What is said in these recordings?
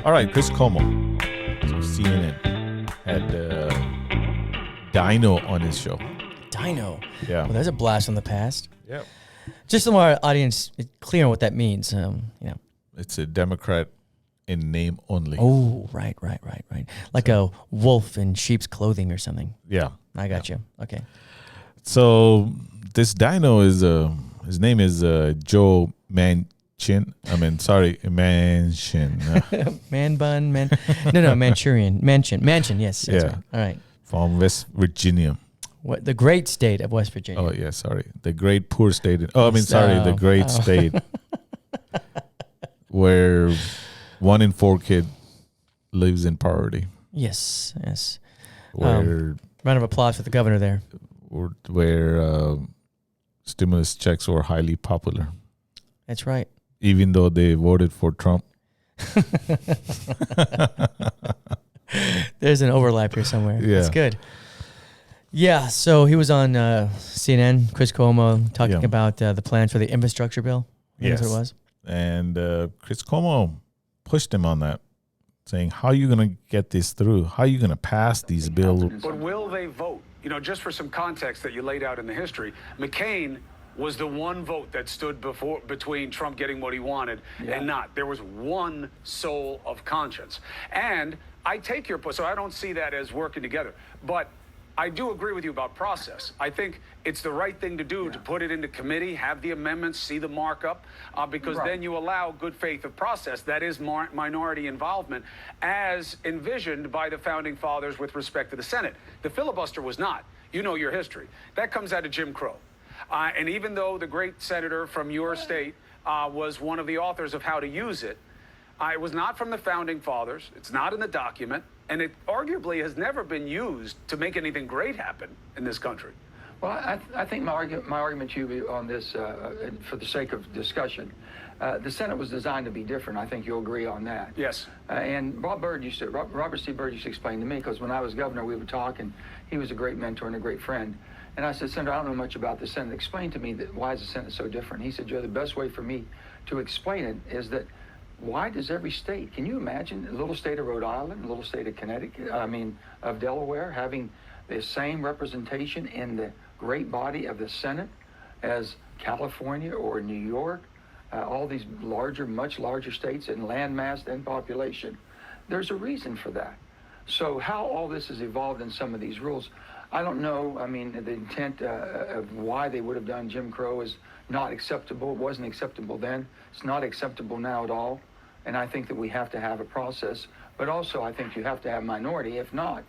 All right, Chris Cuomo, from CNN, had DINO on his show. DINO. Yeah. Well, there's a blast from the past. Yeah. Just so our audience is clear on what that means. It's a Democrat in name only. Oh, right. Like a wolf in sheep's clothing or something. Yeah. I got you. Okay. So this DINO is his name is Joe Manchin. Manchin. Manchurian. Manchin, yes. That's Yeah. right. All right. From West Virginia. What, the great state of West Virginia. Oh, yeah, sorry. The great poor state. The great state where 1 in 4 kid lives in poverty. Yes. Where Round of applause for the governor there. where stimulus checks were highly popular, That's right. even though they voted for Trump. There's an overlap here somewhere. Yeah. That's good. Yeah, so he was on CNN, Chris Cuomo, talking about the plans for the infrastructure bill. That's what it was. And Chris Cuomo pushed him on that, saying, how are you going to get this through? How are you going to pass these bills? But will they vote? You know, just for some context that you laid out in the history, McCain was the one vote that stood between Trump getting what he wanted and not. There was one soul of conscience. And I take your point, so I don't see that as working together. But I do agree with you about process. I think it's the right thing to do to put it into committee, have the amendments, see the markup, because then you allow good faith of process. That is minority involvement as envisioned by the founding fathers with respect to the Senate. The filibuster was not. You know your history. That comes out of Jim Crow. And even though the great senator from your state was one of the authors of how to use it, it was not from the founding fathers. It's not in the document. And it arguably has never been used to make anything great happen in this country. Well, I think my argument to you on this, for the sake of discussion, the Senate was designed to be different. I think you'll agree on that. Yes. And Robert C. Byrd used to explain to me, because when I was governor, we would talk, and he was a great mentor and a great friend. And I said, Senator, I don't know much about the Senate. Explain to me why is the Senate so different? He said, Joe, the best way for me to explain it is that why does every state, can you imagine a little state of Rhode Island, a little state of Connecticut, of Delaware, having the same representation in the great body of the Senate as California or New York, all these much larger states in land mass and population? There's a reason for that. So how all this has evolved in some of these rules, I don't know. I mean, the intent of why they would have done Jim Crow is not acceptable. It wasn't acceptable then. It's not acceptable now at all. And I think that we have to have a process. But also, I think you have to have minority. If not,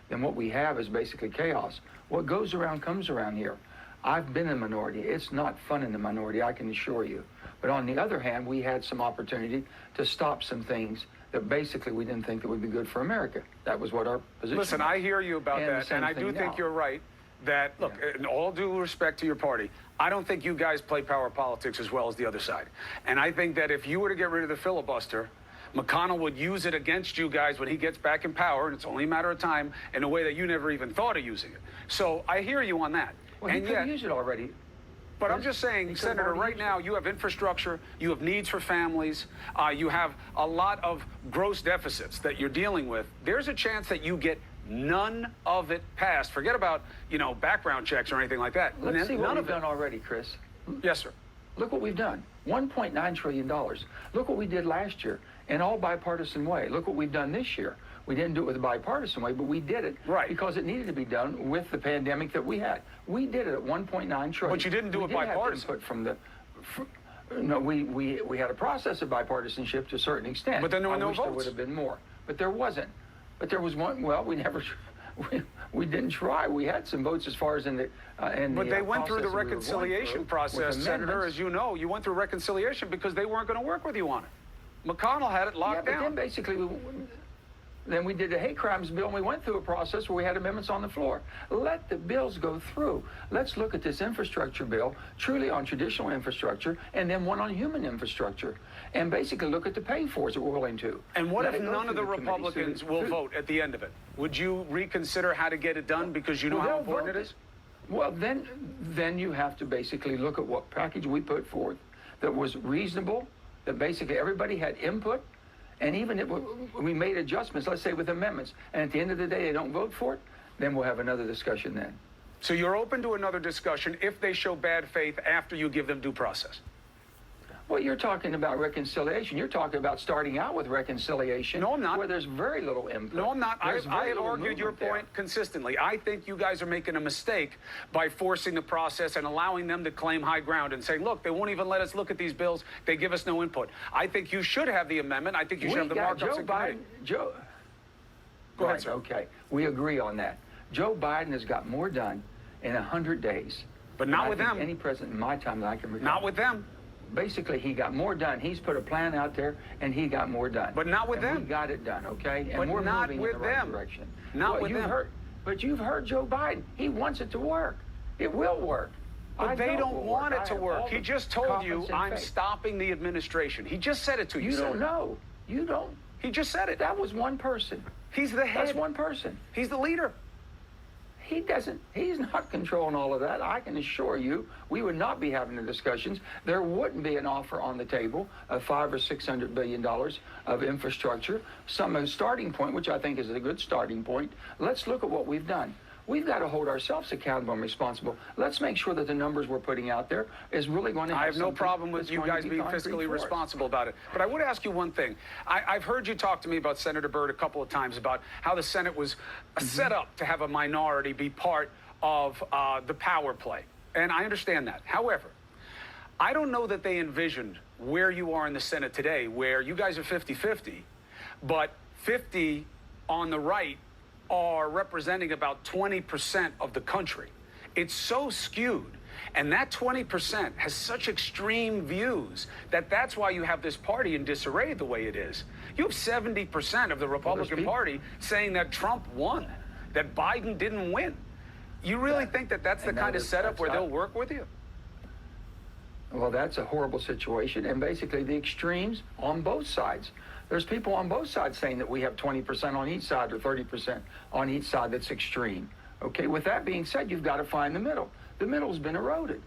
then what we have is basically chaos. What goes around comes around here. I've been a minority. It's not fun in the minority, I can assure you. But on the other hand, we had some opportunity to stop some things that basically we didn't think that would be good for America. That was what our position Listen, was. I hear you about that, and I do think you're right. That, look, in all due respect to your party, I don't think you guys play power politics as well as the other side. And I think that if you were to get rid of the filibuster, McConnell would use it against you guys when he gets back in power, and it's only a matter of time, in a way that you never even thought of using it. So I hear you on that. Well, he could use it already. But I'm just saying, Senator, right now you have infrastructure, you have needs for families, you have a lot of gross deficits that you're dealing with. There's a chance that you get none of it passed. Forget about, background checks or anything like that. Let's see what we've done already, Chris. Yes, sir. Look what we've done. $1.9 trillion. Look what we did last year in all bipartisan way. Look what we've done this year. We didn't do it with a bipartisan way, but we did it because it needed to be done with the pandemic that we had. We did it at $1.9 trillion. But you didn't do it bipartisan. Input from the. No, we had a process of bipartisanship to a certain extent. But then there were no votes. There would have been more, but there wasn't. But there was one. Well, we never. We didn't try. We had some votes as far as in the. But they went through the reconciliation process, Senator. As you know, you went through reconciliation because they weren't going to work with you on it. McConnell had it locked down. But then basically. Then we did the hate crimes bill, and we went through a process where we had amendments on the floor. Let the bills go through. Let's look at this infrastructure bill, truly on traditional infrastructure, and then one on human infrastructure, and basically look at the pay-fors that we're willing to. And what if none of the Republicans will vote at the end of it? Would you reconsider how to get it done because you know how important it is? Well, then you have to basically look at what package we put forth that was reasonable, that basically everybody had input, And even if we made adjustments, let's say with amendments, and at the end of the day they don't vote for it, then we'll have another discussion then. So you're open to another discussion if they show bad faith after you give them due process? Well, you're talking about reconciliation. You're talking about starting out with reconciliation. No, I'm not. Where there's very little input. No, I'm not. I There's have very little argued your movement point there. consistently. I think you guys are making a mistake by forcing the process and allowing them to claim high ground and say, look, they won't even let us look at these bills. They give us no input. I think you should have the amendment. I think you should have the markups Joe in committee. Joe. Go ahead, Right, sir. okay. We agree on that. Joe Biden has got more done in 100 days. But not than with I think them. Any president in my time that I can recall. Not with them. Basically, he got more done. He's put a plan out there, and he got more done. But not with and them. We got it done, okay? And But we're not moving with in the right them. direction. Not with them. But you've heard Joe Biden. He wants it to work. It will work. But I they know it don't will want work. it to I have work. all He the just told you, confidence and I'm faith. stopping the administration. He just said it to you, You don't Senator. know. You don't. He just said it. That was one person. He's the head. That's one person. He's the leader. He's not controlling all of that. I can assure you, we would not be having the discussions. There wouldn't be an offer on the table of $500 or $600 billion of infrastructure. A starting point, which I think is a good starting point. Let's look at what we've done. We've got to hold ourselves accountable and responsible. Let's make sure that the numbers we're putting out there is really going to have I have no something problem with that's you going to guys be being concrete fiscally for us. responsible about it. But I would ask you one thing. I've heard you talk to me about Senator Byrd a couple of times about how the Senate was set up to have a minority be part of the power play. And I understand that. However, I don't know that they envisioned where you are in the Senate today, where you guys are 50-50, but 50 on the right are representing about 20% of the country. It's so skewed. And that 20% has such extreme views that that's why you have this party in disarray the way it is. You have 70% of the Republican Party saying that Trump won, that Biden didn't win. You really think that that's the And kind of setup where that's they'll work with you? Well, that's a horrible situation, and basically the extremes on both sides. There's people on both sides saying that we have 20% on each side or 30% on each side that's extreme. Okay, with that being said, you've got to find the middle. The middle's been eroded.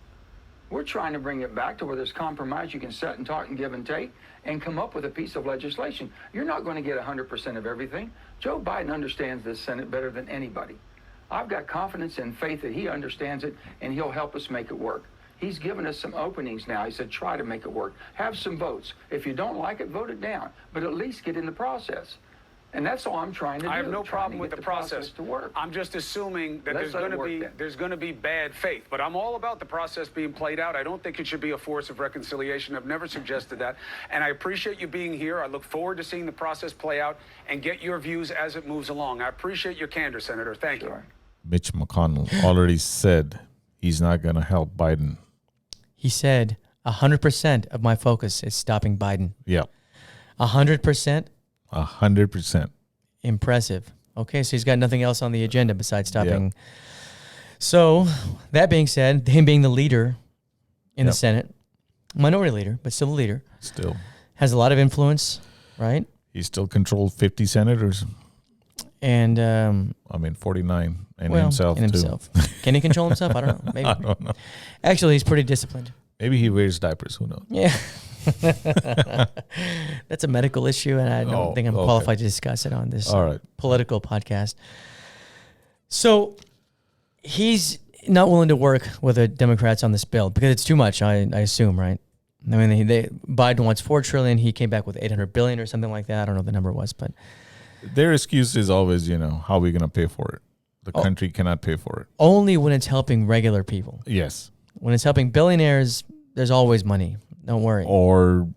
We're trying to bring it back to where there's compromise. You can sit and talk and give and take and come up with a piece of legislation. You're not going to get 100% of everything. Joe Biden understands this Senate better than anybody. I've got confidence and faith that he understands it and he'll help us make it work. He's given us some openings now. He said, try to make it work. Have some votes. If you don't like it, vote it down. But at least get in the process. And that's all I'm trying to do. I have no trying to problem get with the process to work. I'm just assuming that Let's let it work then. there's going to be bad faith. But I'm all about the process being played out. I don't think it should be a force of reconciliation. I've never suggested that. And I appreciate you being here. I look forward to seeing the process play out and get your views as it moves along. I appreciate your candor, Senator. Thank you. Mitch McConnell already said he's not going to help Biden. He said 100% of my focus is stopping Biden. Yeah. 100%? 100%. Impressive. Okay, so he's got nothing else on the agenda besides stopping. So, that being said, him being the leader in the Senate, minority leader, but still a leader, Still. has a lot of influence, right? He still controlled 50 senators. And 49. And well, himself, and too. himself. Can he control himself? I don't know. Maybe. I don't know. Actually, he's pretty disciplined. Maybe he wears diapers. Who knows? Yeah. That's a medical issue, and I don't think I'm qualified to discuss it on this political podcast. So he's not willing to work with the Democrats on this bill because it's too much, I assume, right? I mean, Biden wants $4 trillion. He came back with $800 billion or something like that. I don't know what the number was, but their excuse is always, how are we going to pay for it? The country cannot pay for it. Only when it's helping regular people. Yes. When it's helping billionaires, there's always money. Don't worry. Or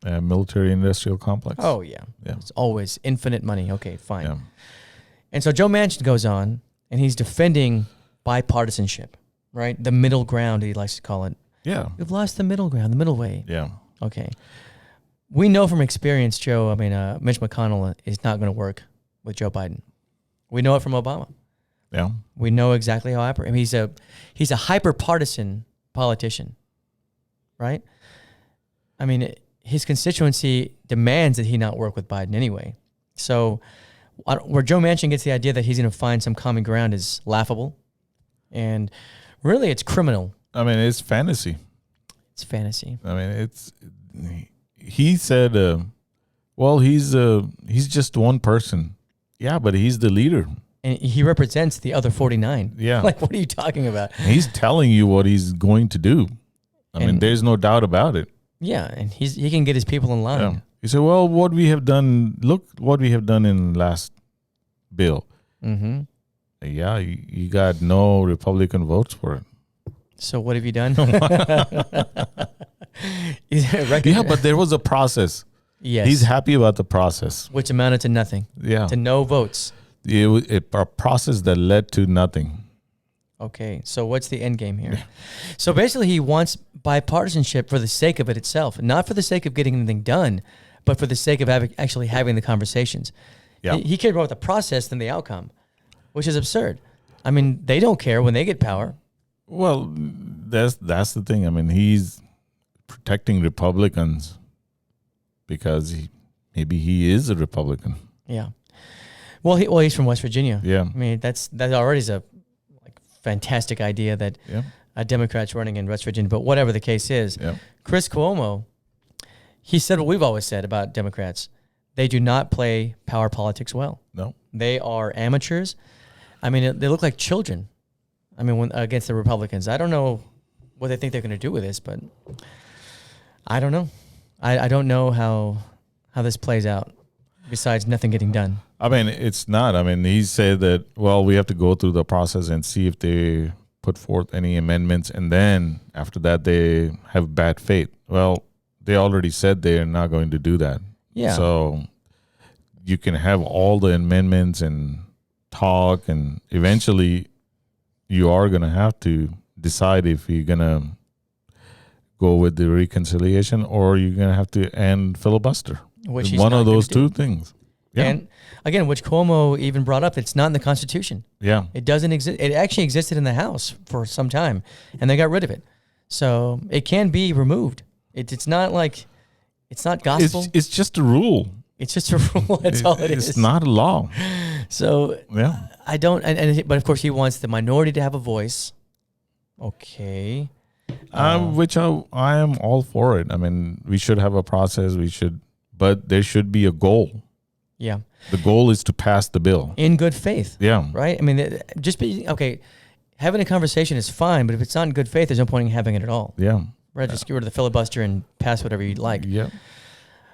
a military-industrial complex. Oh, yeah. It's always infinite money. Okay, fine. Yeah. And so Joe Manchin goes on, and he's defending bipartisanship, right? The middle ground, he likes to call it. Yeah. We've lost the middle ground, the middle way. Yeah. Okay. We know from experience, Joe, Mitch McConnell is not going to work with Joe Biden. We know it from Obama. Yeah. We know exactly how he's a hyper-partisan politician, right? I mean, his constituency demands that he not work with Biden anyway. So where Joe Manchin gets the idea that he's going to find some common ground is laughable. And really, it's criminal. I mean, it's fantasy. It's fantasy. I mean, he said, Well, he's just one person. Yeah, but he's the leader. And he represents the other 49. Yeah. Like, what are you talking about? He's telling you what he's going to do. I mean, there's no doubt about it. Yeah, and he can get his people in line. Yeah. He said, well, what we have done, look what we have done in last bill. Mm-hmm. Yeah, you got no Republican votes for it. So what have you done? Yeah, but there was a process. Yes. He's happy about the process. Which amounted to nothing. Yeah. To no votes. It was a process that led to nothing. Okay, so what's the end game here? So basically he wants bipartisanship for the sake of it itself, not for the sake of getting anything done, but for the sake of actually having the conversations. Yeah. He cared more about the process than the outcome, which is absurd. I mean, they don't care when they get power. Well, that's the thing. I mean, he's protecting Republicans because maybe he is a Republican. Yeah. Well, he's from West Virginia. Yeah. I mean, that already is a fantastic idea that Yeah. a Democrat's running in West Virginia. But whatever the case is, Yeah. Chris Cuomo, he said what we've always said about Democrats. They do not play power politics well. No. They are amateurs. I mean, they look like children. I mean, against the Republicans. I don't know what they think they're going to do with this, but I don't know. I don't know how this plays out, besides nothing getting done. I mean, it's not. I mean, he said that, well, we have to go through the process and see if they put forth any amendments. And then after that, they have bad faith. Well, they already said they're not going to do that. Yeah. So you can have all the amendments and talk, and eventually you are going to have to decide if you're going to go with the reconciliation or you're going to have to end filibuster. Which One of those two things. Yeah. And again, which Cuomo even brought up, it's not in the Constitution. Yeah. It doesn't exist. It actually existed in the House for some time, and they got rid of it. So it can be removed. It's not like, it's not gospel. It's just a rule. It's just a rule. That's all it is. It's not a law. So Yeah. I don't, but of course he wants the minority to have a voice. Okay. Which I am all for it. I mean, we should have a process. But there should be a goal. Yeah. The goal is to pass the bill. In good faith. Yeah. Right? I mean, having a conversation is fine, but if it's not in good faith, there's no point in having it at all. Yeah. Right? Just get rid of the filibuster and pass whatever you'd like. Yeah.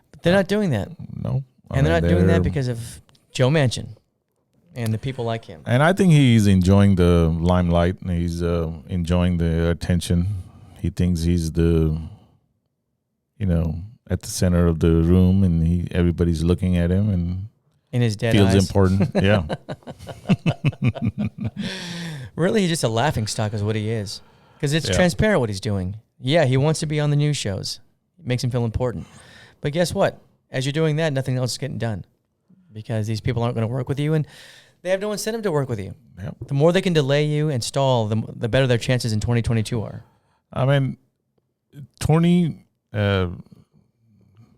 But they're not doing that. No. And they're not doing that because of Joe Manchin and the people like him. And I think he's enjoying the limelight. And he's enjoying the attention. He thinks he's at the center of the room, and everybody's looking at him and in his dead feels eyes. important. Yeah. Really, he's just a laughingstock is what he is. Because it's transparent what he's doing. Yeah, he wants to be on the news shows. It makes him feel important. But guess what? As you're doing that, nothing else is getting done. Because these people aren't going to work with you, and they have no incentive to work with you. Yep. The more they can delay you and stall, the better their chances in 2022 are. I mean,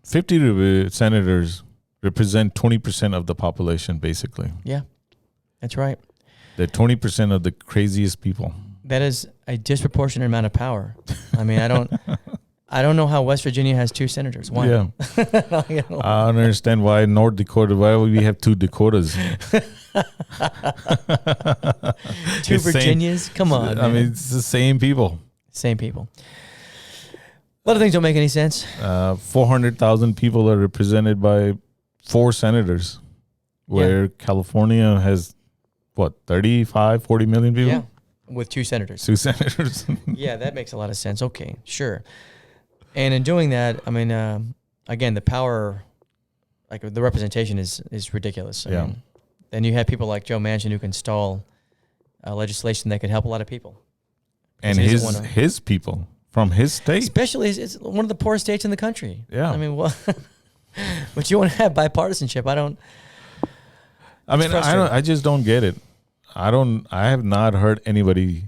50 senators represent 20% of the population, basically. Yeah, that's right. They're 20% of the craziest people. That is a disproportionate amount of power. I mean, I don't know how West Virginia has 2 senators. Why? Yeah. I don't understand why North Dakota, why would we have 2 Dakotas? 2 Virginias? Come on, I man. mean, it's the same people. Same people. A lot of things don't make any sense. 400,000 people are represented by 4 senators, where California has, 35, 40 million people? Yeah, with 2 senators. 2 senators. Yeah, that makes a lot of sense. Okay, sure. And in doing that, I mean, again, the power, like the representation is ridiculous. I mean, then you have people like Joe Manchin who can stall legislation that could help a lot of people. And his people from his state. Especially, it's one of the poorest states in the country. Yeah. I mean, well, but you want to have bipartisanship. I just don't get it. I have not heard anybody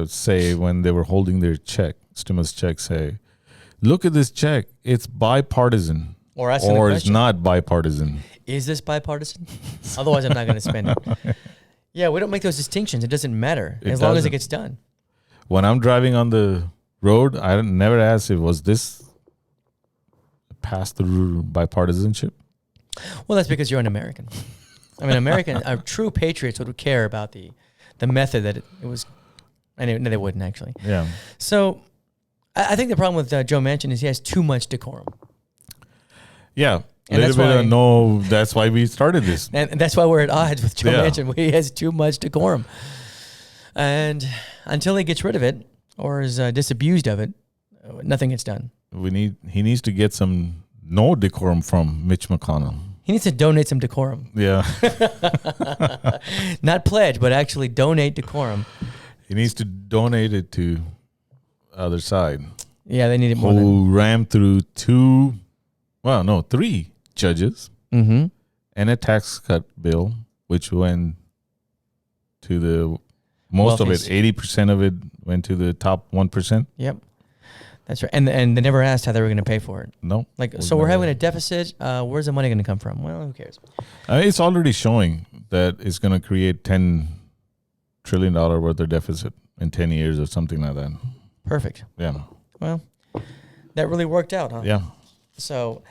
say when they were holding their stimulus check, say, look at this check. It's bipartisan. Or asking the or question, it's not bipartisan. Is this bipartisan? Otherwise, I'm not going to spend it. Yeah, we don't make those distinctions. It doesn't matter as long as it gets done. When I'm driving on the road, I never ask if was this pass through bipartisanship? Well, that's because you're an American. I mean, true patriots would care about the method that it was. And they wouldn't actually. Yeah. So I think the problem with Joe Manchin is he has too much decorum. Yeah. And That's why we started this. And that's why we're at odds with Joe Yeah. Manchin. He has too much decorum. And until he gets rid of it or is disabused of it, nothing gets done. He needs to get some no decorum from Mitch McConnell. He needs to donate some decorum. Yeah. Not pledge, but actually donate decorum. He needs to donate it to other side. Yeah, they need it more who rammed through 3 judges and a tax cut bill, which went to the most of it, 80% of it went to the top 1%. Yep. That's right. And they never asked how they were going to pay for it. No. So we're having a deficit. Where's the money going to come from? Well, who cares? It's already showing that it's going to create $10 trillion worth of deficit in 10 years or something like that. Perfect. Yeah. Well, that really worked out, huh? Yeah. So,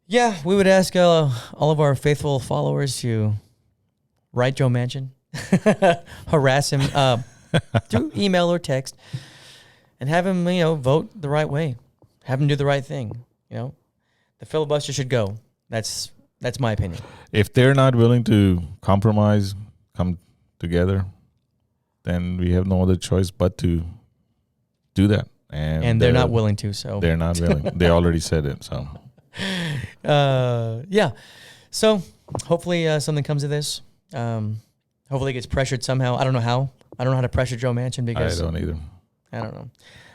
yeah, we would ask all of our faithful followers to write Joe Manchin, harass him through email or text, and have him, vote the right way. Have him do the right thing. The filibuster should go. That's my opinion. If they're not willing to compromise, come together, then we have no other choice but to do that. And they're not willing to, so. They're not willing. They already said it, so. Yeah. So hopefully something comes of this. Hopefully it gets pressured somehow. I don't know how. I don't know how to pressure Joe Manchin because. I don't either. I don't know.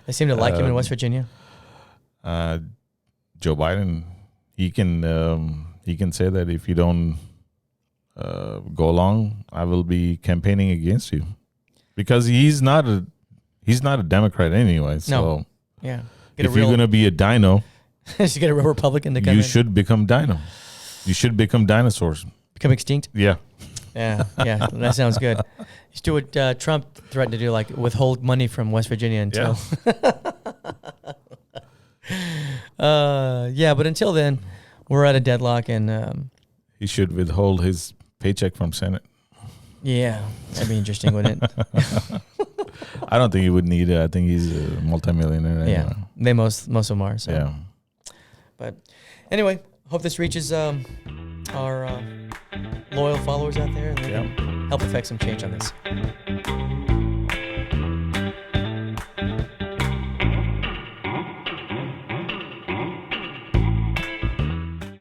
They seem to like him in West Virginia. Joe Biden, he can say that if you don't go along, I will be campaigning against you, because he's not a Democrat anyway. So no. Yeah. if you're gonna be a DINO, you get a real Republican to come in. you should become DINO. You should become dinosaurs. Become extinct. Yeah. Yeah. That sounds good. You do what Trump threatened to do, like withhold money from West Virginia until. But until then, we're at a deadlock, and he should withhold his paycheck from Senate. Yeah, that'd be interesting, wouldn't it? I don't think he would need it. I think he's a multimillionaire. Anyway. Yeah, they most of them are. So. Yeah. But anyway, hope this reaches our loyal followers out there, and they can help effect some change on this.